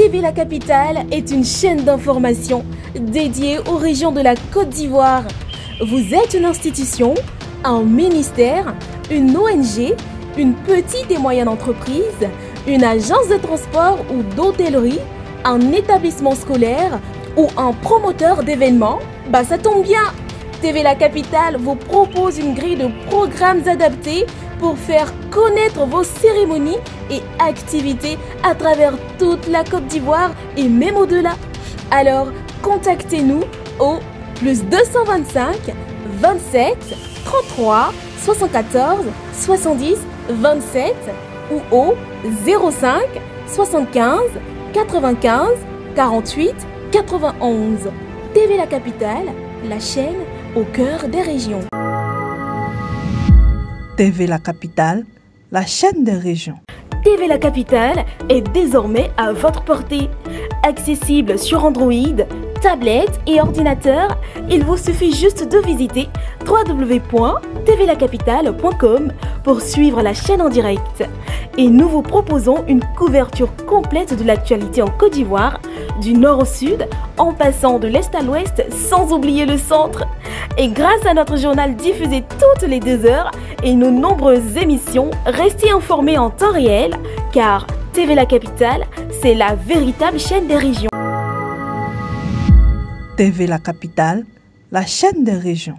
TV La Capitale est une chaîne d'information dédiée aux régions de la Côte d'Ivoire. Vous êtes une institution, un ministère, une ONG, une petite et moyenne entreprise, une agence de transport ou d'hôtellerie, un établissement scolaire ou un promoteur d'événements? Ça tombe bien! TV La Capitale vous propose une grille de programmes adaptés pour faire connaître vos cérémonies et activités à travers toute la Côte d'Ivoire et même au-delà. Alors, contactez-nous au +225 27 33 74 70 27 ou au 05 75 95 48 91. TV La Capitale, la chaîne au cœur des régions. TV La Capitale, la chaîne des régions. TV La Capitale est désormais à votre portée. Accessible sur Android, tablette et ordinateur, il vous suffit juste de visiter www.tvlacapitale.com pour suivre la chaîne en direct. Et nous vous proposons une couverture complète de l'actualité en Côte d'Ivoire, du nord au sud, en passant de l'est à l'ouest, sans oublier le centre. Et grâce à notre journal diffusé toutes les 2 heures et nos nombreuses émissions, restez informés en temps réel, car TV La Capitale, c'est la véritable chaîne des régions. TV La Capitale, la chaîne des régions.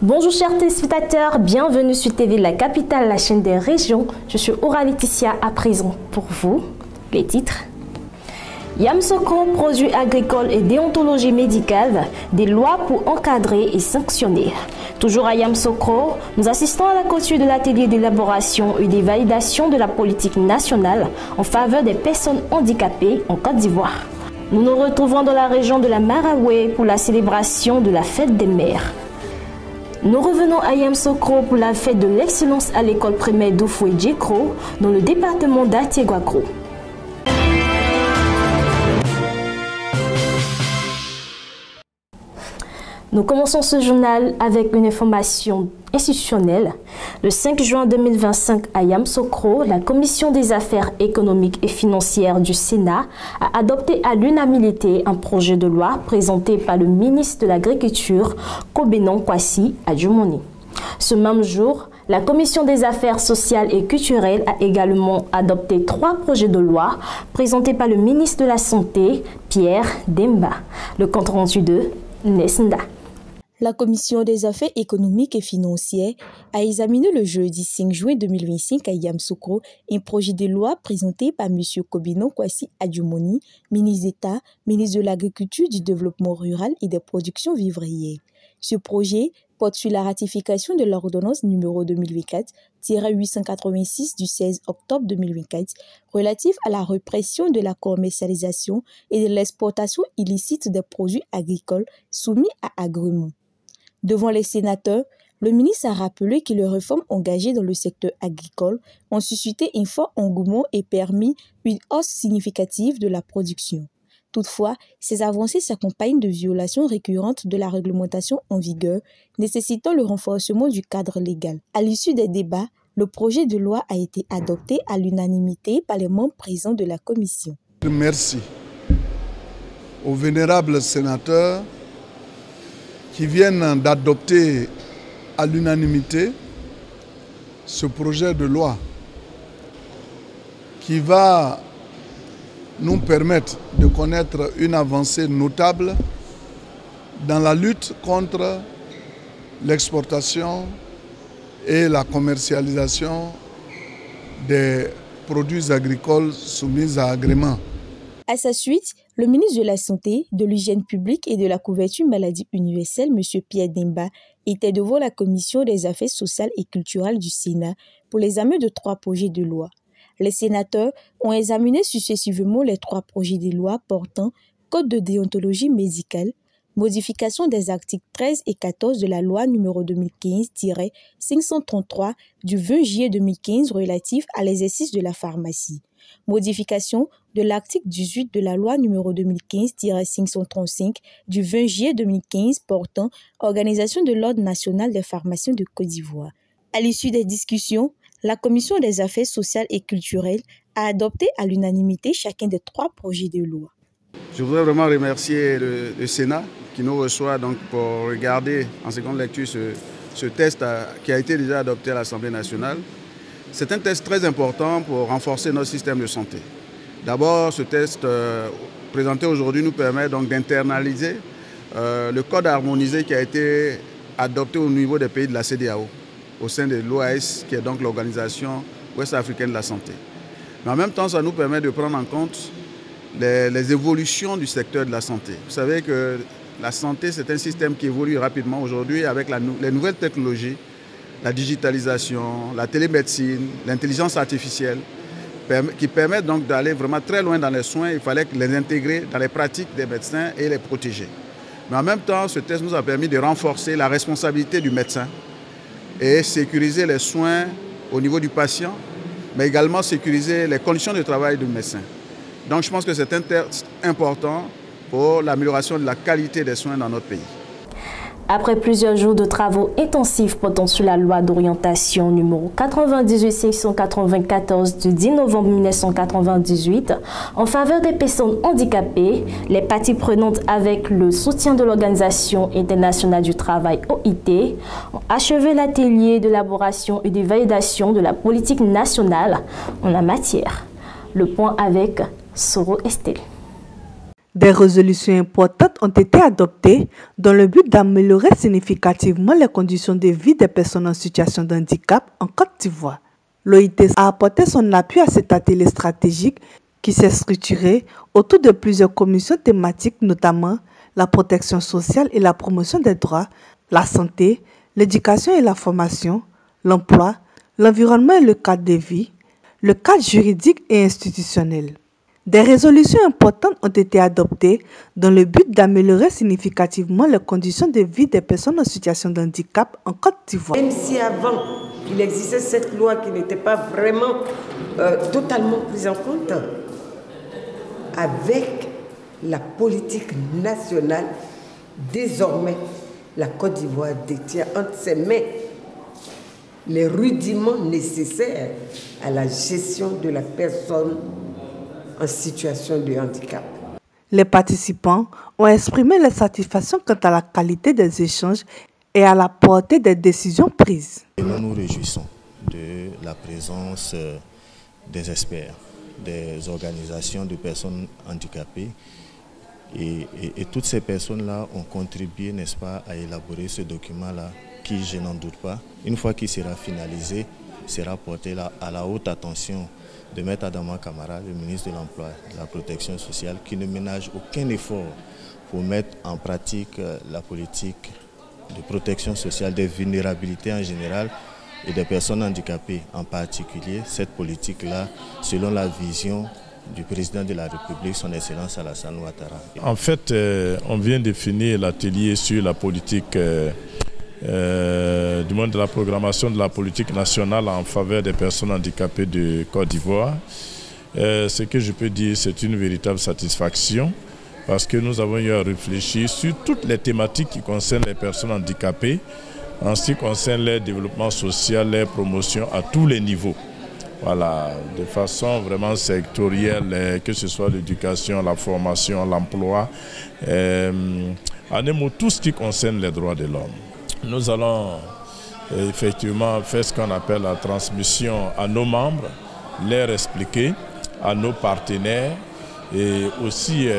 Bonjour chers téléspectateurs, bienvenue sur TV La Capitale, la chaîne des régions. Je suis Aura Laetitia, à présent pour vous, les titres. Yamsoko, produits agricoles et déontologie médicale, des lois pour encadrer et sanctionner. Toujours à Yamsoko, nous assistons à la clôture de l'atelier d'élaboration et des validations de la politique nationale en faveur des personnes handicapées en Côte d'Ivoire. Nous nous retrouvons dans la région de la Maraoué pour la célébration de la fête des mères. Nous revenons à Yamsoko pour la fête de l'excellence à l'école primaire d'Oufoué-Djekro dans le département d'Atiéguagro. Nous commençons ce journal avec une information institutionnelle. Le 5 juin 2025 à Yamsoko, la Commission des affaires économiques et financières du Sénat a adopté à l'unanimité un projet de loi présenté par le ministre de l'Agriculture, Kobenon Kwasi Adjumoni. Ce même jour, la Commission des affaires sociales et culturelles a également adopté 3 projets de loi présentés par le ministre de la Santé, Pierre Demba. Le compte rendu de Nesnda. La Commission des affaires économiques et financières a examiné le jeudi 5 juin 2025 à Yamsoko un projet de loi présenté par M. Kobenon Kwasi Adjumoni, ministre d'État, ministre de l'Agriculture, du Développement rural et des productions vivrières. Ce projet porte sur la ratification de l'ordonnance numéro 2024-886 du 16 octobre 2024 relative à la répression de la commercialisation et de l'exportation illicite des produits agricoles soumis à agrément. Devant les sénateurs, le ministre a rappelé que les réformes engagées dans le secteur agricole ont suscité un fort engouement et permis une hausse significative de la production. Toutefois, ces avancées s'accompagnent de violations récurrentes de la réglementation en vigueur, nécessitant le renforcement du cadre légal. À l'issue des débats, le projet de loi a été adopté à l'unanimité par les membres présents de la commission. Merci aux vénérables sénateurs qui viennent d'adopter à l'unanimité ce projet de loi qui va nous permettre de connaître une avancée notable dans la lutte contre l'exportation et la commercialisation des produits agricoles soumis à agrément. À sa suite, le ministre de la Santé, de l'Hygiène publique et de la couverture maladie universelle, M. Pierre Demba, était devant la Commission des affaires sociales et culturelles du Sénat pour l'examen de 3 projets de loi. Les sénateurs ont examiné successivement les 3 projets de loi portant Code de déontologie médicale, modification des articles 13 et 14 de la loi numéro 2015-533 du 20 juillet 2015 relative à l'exercice de la pharmacie, Modification de l'article 18 de la loi numéro 2015-535 du 20 juillet 2015 portant organisation de l'Ordre national des pharmaciens de Côte d'Ivoire. À l'issue des discussions, la Commission des affaires sociales et culturelles a adopté à l'unanimité chacun des 3 projets de loi. Je voudrais vraiment remercier le Sénat qui nous reçoit donc pour regarder en seconde lecture ce texte qui a été déjà adopté à l'Assemblée nationale. C'est un texte très important pour renforcer notre système de santé. D'abord, ce texte présenté aujourd'hui nous permet donc d'internaliser le code harmonisé qui a été adopté au niveau des pays de la CEDEAO, au sein de l'OAS, qui est donc l'Organisation ouest-africaine de la santé. Mais en même temps, ça nous permet de prendre en compte les évolutions du secteur de la santé. Vous savez que la santé, c'est un système qui évolue rapidement aujourd'hui avec les nouvelles technologies, la digitalisation, la télémédecine, l'intelligence artificielle, qui permettent donc d'aller vraiment très loin dans les soins. Il fallait les intégrer dans les pratiques des médecins et les protéger. Mais en même temps, ce texte nous a permis de renforcer la responsabilité du médecin et sécuriser les soins au niveau du patient, mais également sécuriser les conditions de travail du médecin. Donc je pense que c'est un texte important pour l'amélioration de la qualité des soins dans notre pays. Après plusieurs jours de travaux intensifs portant sur la loi d'orientation numéro 98-694 du 10 novembre 1998 en faveur des personnes handicapées, les parties prenantes avec le soutien de l'Organisation internationale du travail OIT ont achevé l'atelier d'élaboration et de validation de la politique nationale en la matière. Le point avec Soro Estelle. Des résolutions importantes ont été adoptées dans le but d'améliorer significativement les conditions de vie des personnes en situation de handicap en Côte d'Ivoire. L'OIT a apporté son appui à cet atelier stratégique qui s'est structuré autour de plusieurs commissions thématiques, notamment la protection sociale et la promotion des droits, la santé, l'éducation et la formation, l'emploi, l'environnement et le cadre de vie, le cadre juridique et institutionnel. Des résolutions importantes ont été adoptées dans le but d'améliorer significativement les conditions de vie des personnes en situation de handicap en Côte d'Ivoire. Même si avant, il existait cette loi qui n'était pas vraiment totalement prise en compte, avec la politique nationale, désormais, la Côte d'Ivoire détient entre ses mains les rudiments nécessaires à la gestion de la personne en situation de handicap. Les participants ont exprimé leur satisfaction quant à la qualité des échanges et à la portée des décisions prises. Nous nous réjouissons de la présence des experts, des organisations de personnes handicapées et toutes ces personnes-là ont contribué, n'est-ce pas, à élaborer ce document-là qui, je n'en doute pas, une fois qu'il sera finalisé, sera porté à la haute attention de Maître Adama Camara, le ministre de l'Emploi et de la Protection sociale, qui ne ménage aucun effort pour mettre en pratique la politique de protection sociale des vulnérabilités en général et des personnes handicapées en particulier. Cette politique-là, selon la vision du président de la République, son Excellence Alassane Ouattara. En fait, on vient de finir l'atelier sur la politique du monde de la programmation de la politique nationale en faveur des personnes handicapées de Côte d'Ivoire. Ce que je peux dire, c'est une véritable satisfaction parce que nous avons eu à réfléchir sur toutes les thématiques qui concernent les personnes handicapées en ce qui concerne leur développement social, leur promotion à tous les niveaux. Voilà, de façon vraiment sectorielle, que ce soit l'éducation, la formation, l'emploi, en un mot, tout ce qui concerne les droits de l'homme. Nous allons effectivement faire ce qu'on appelle la transmission à nos membres, leur expliquer, à nos partenaires et aussi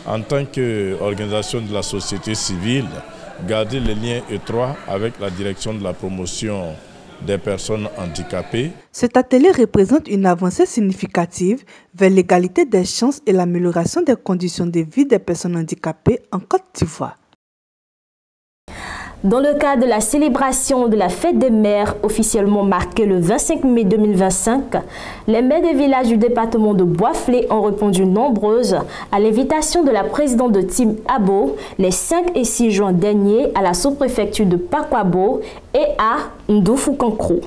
en tant qu'organisation de la société civile, garder les liens étroits avec la direction de la promotion des personnes handicapées. Cet atelier représente une avancée significative vers l'égalité des chances et l'amélioration des conditions de vie des personnes handicapées en Côte d'Ivoire. Dans le cadre de la célébration de la fête des mères officiellement marquée le 25 mai 2025, les mères des villages du département de Bois-Flé ont répondu nombreuses à l'invitation de la présidente de Team Abo les 5 et 6 juin dernier à la sous-préfecture de Pakwabo et à Ndoufoukoukou.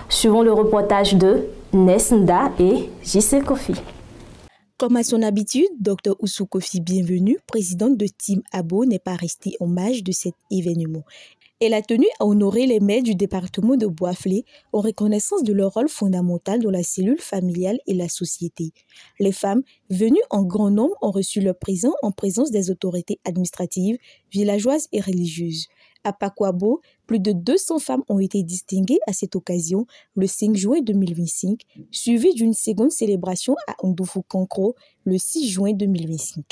Suivant le reportage de Nesnda et JC Kofi. Comme à son habitude, Dr Oussou Kofi Bienvenue, présidente de Team Abo, n'est pas restée hommage de cet événement. Elle a tenu à honorer les mères du département de Boisflé en reconnaissance de leur rôle fondamental dans la cellule familiale et la société. Les femmes venues en grand nombre ont reçu leur présent en présence des autorités administratives, villageoises et religieuses. À Pakwabo, plus de 200 femmes ont été distinguées à cette occasion le 5 juin 2025, suivie d'une seconde célébration à Ndoufu-Kankro le 6 juin 2025.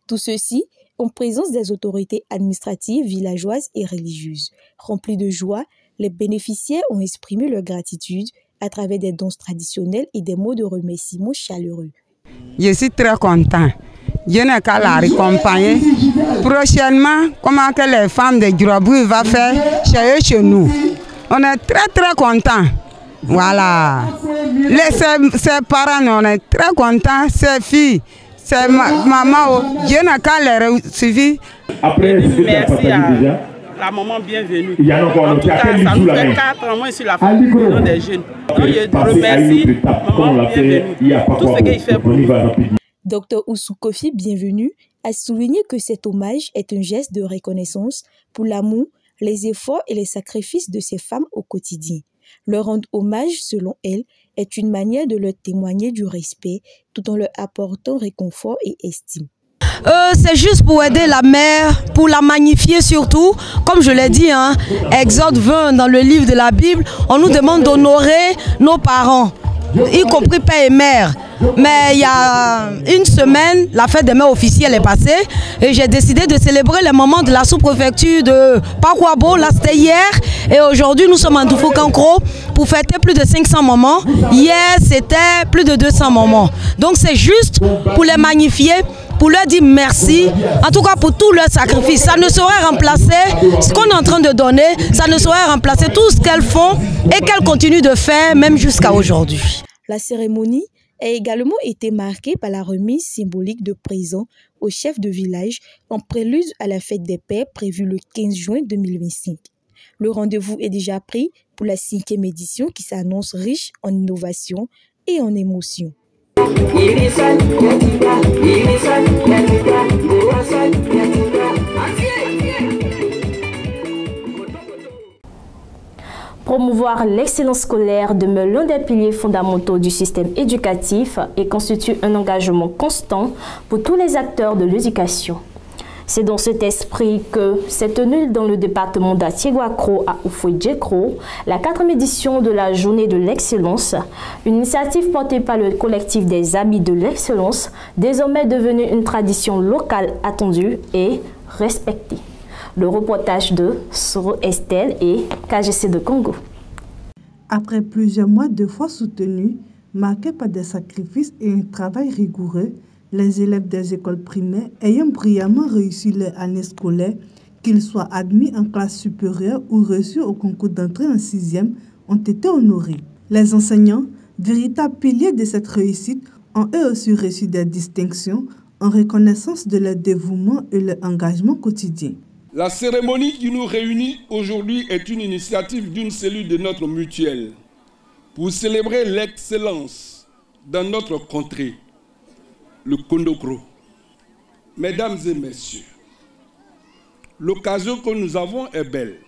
Tout ceci en présence des autorités administratives, villageoises et religieuses. Remplis de joie, les bénéficiaires ont exprimé leur gratitude à travers des danses traditionnelles et des mots de remerciement chaleureux. Je suis très content. Je n'ai qu'à la raccompagner. Prochainement, comment que les femmes de Djurabou vont faire chez nous. On est très contents. Voilà. Ses parents, on est très contents. Ses filles. C'est maman, Dieu n'a qu'à les suivre. Après, merci à la maman bienvenue. En tout cas, ça nous fait 4 ans, moi, sur la famille des jeunes. Donc, je remercie maman bienvenue. Tout ce qu'il fait pour nous. Dr Oussou Kofi Bienvenue a souligné que cet hommage est un geste de reconnaissance pour l'amour, les efforts et les sacrifices de ces femmes au quotidien. Leur rendre hommage, selon elle, est une manière de leur témoigner du respect tout en leur apportant réconfort et estime. C'est juste pour aider la mère, pour la magnifier surtout. Comme je l'ai dit, Exode 20 dans le livre de la Bible, on nous demande d'honorer nos parents, y compris père et mère. Mais il y a une semaine, la fête des mères officielle est passée et j'ai décidé de célébrer les moments de la sous-préfecture de Pakwabo. Là, c'était hier et aujourd'hui, nous sommes en Ndoufu-Kankro pour fêter plus de 500 moments. Hier, c'était plus de 200 moments. Donc, c'est juste pour les magnifier, pour leur dire merci, en tout cas pour tout leur sacrifice. Ça ne saurait remplacer ce qu'on est en train de donner, ça ne saurait remplacer tout ce qu'elles font et qu'elles continuent de faire même jusqu'à aujourd'hui. La cérémonie a également été marquée par la remise symbolique de présents au chef de village en prélude à la fête des pères prévue le 15 juin 2025. Le rendez-vous est déjà pris pour la 5e édition qui s'annonce riche en innovation et en émotion. Promouvoir l'excellence scolaire demeure l'un des piliers fondamentaux du système éducatif et constitue un engagement constant pour tous les acteurs de l'éducation. C'est dans cet esprit que s'est tenue dans le département d'Atiéguakro à Oufoué-Djekro la 4e édition de la Journée de l'excellence, une initiative portée par le collectif des Amis de l'excellence, désormais devenue une tradition locale attendue et respectée. Le reportage de Soro Estelle et KGC de Congo. Après plusieurs mois d'efforts soutenus, marqués par des sacrifices et un travail rigoureux, les élèves des écoles primaires ayant brillamment réussi leur année scolaire, qu'ils soient admis en classe supérieure ou reçus au concours d'entrée en 6e, ont été honorés. Les enseignants, véritables piliers de cette réussite, ont eux aussi reçu des distinctions en reconnaissance de leur dévouement et leur engagement quotidien. La cérémonie qui nous réunit aujourd'hui est une initiative d'une cellule de notre mutuelle pour célébrer l'excellence dans notre contrée, le Kondokro. Mesdames et messieurs, l'occasion que nous avons est belle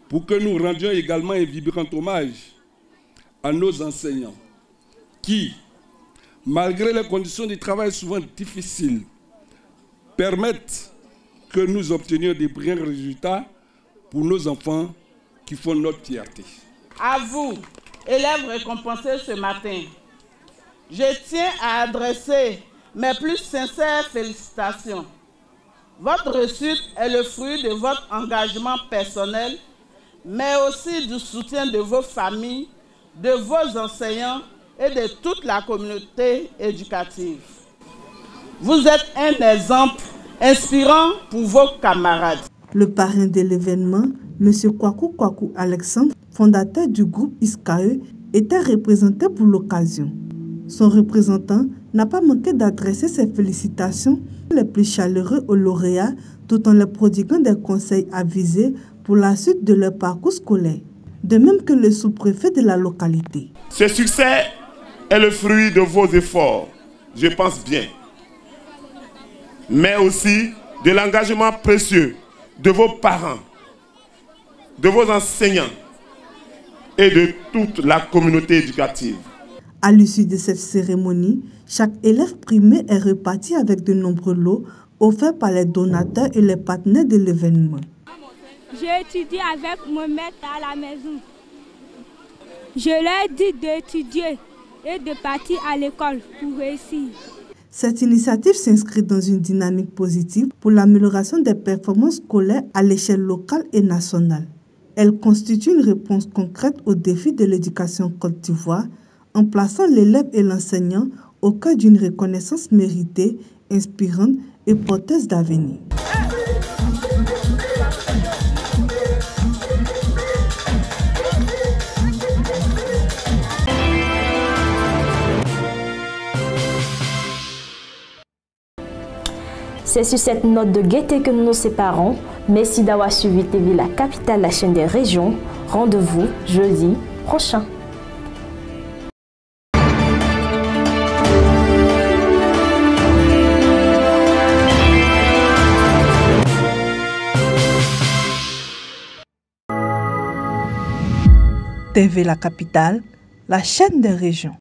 pour que nous rendions également un vibrant hommage à nos enseignants qui, malgré les conditions de travail souvent difficiles, permettent que nous obtenions des brillants résultats pour nos enfants qui font notre fierté. À vous, élèves récompensés ce matin, je tiens à adresser mes plus sincères félicitations. Votre réussite est le fruit de votre engagement personnel, mais aussi du soutien de vos familles, de vos enseignants et de toute la communauté éducative. Vous êtes un exemple inspirant pour vos camarades. Le parrain de l'événement, M. Kwaku Alexandre, fondateur du groupe ISCAE, était représenté pour l'occasion. Son représentant n'a pas manqué d'adresser ses félicitations les plus chaleureux aux lauréats tout en leur prodiguant des conseils avisés pour la suite de leur parcours scolaire, de même que le sous-préfet de la localité. Ce succès est le fruit de vos efforts, je pense bien, mais aussi de l'engagement précieux de vos parents, de vos enseignants et de toute la communauté éducative. À l'issue de cette cérémonie, chaque élève primé est reparti avec de nombreux lots offerts par les donateurs et les partenaires de l'événement. J'ai étudié avec mon maître à la maison. Je leur ai dit d'étudier et de partir à l'école pour réussir. Cette initiative s'inscrit dans une dynamique positive pour l'amélioration des performances scolaires à l'échelle locale et nationale. Elle constitue une réponse concrète aux défis de l'éducation Côte d'Ivoire en plaçant l'élève et l'enseignant au cœur d'une reconnaissance méritée, inspirante et porteuse d'avenir. C'est sur cette note de gaieté que nous nous séparons. Merci d'avoir suivi TV La Capitale, la chaîne des régions. Rendez-vous jeudi prochain. TV La Capitale, la chaîne des régions.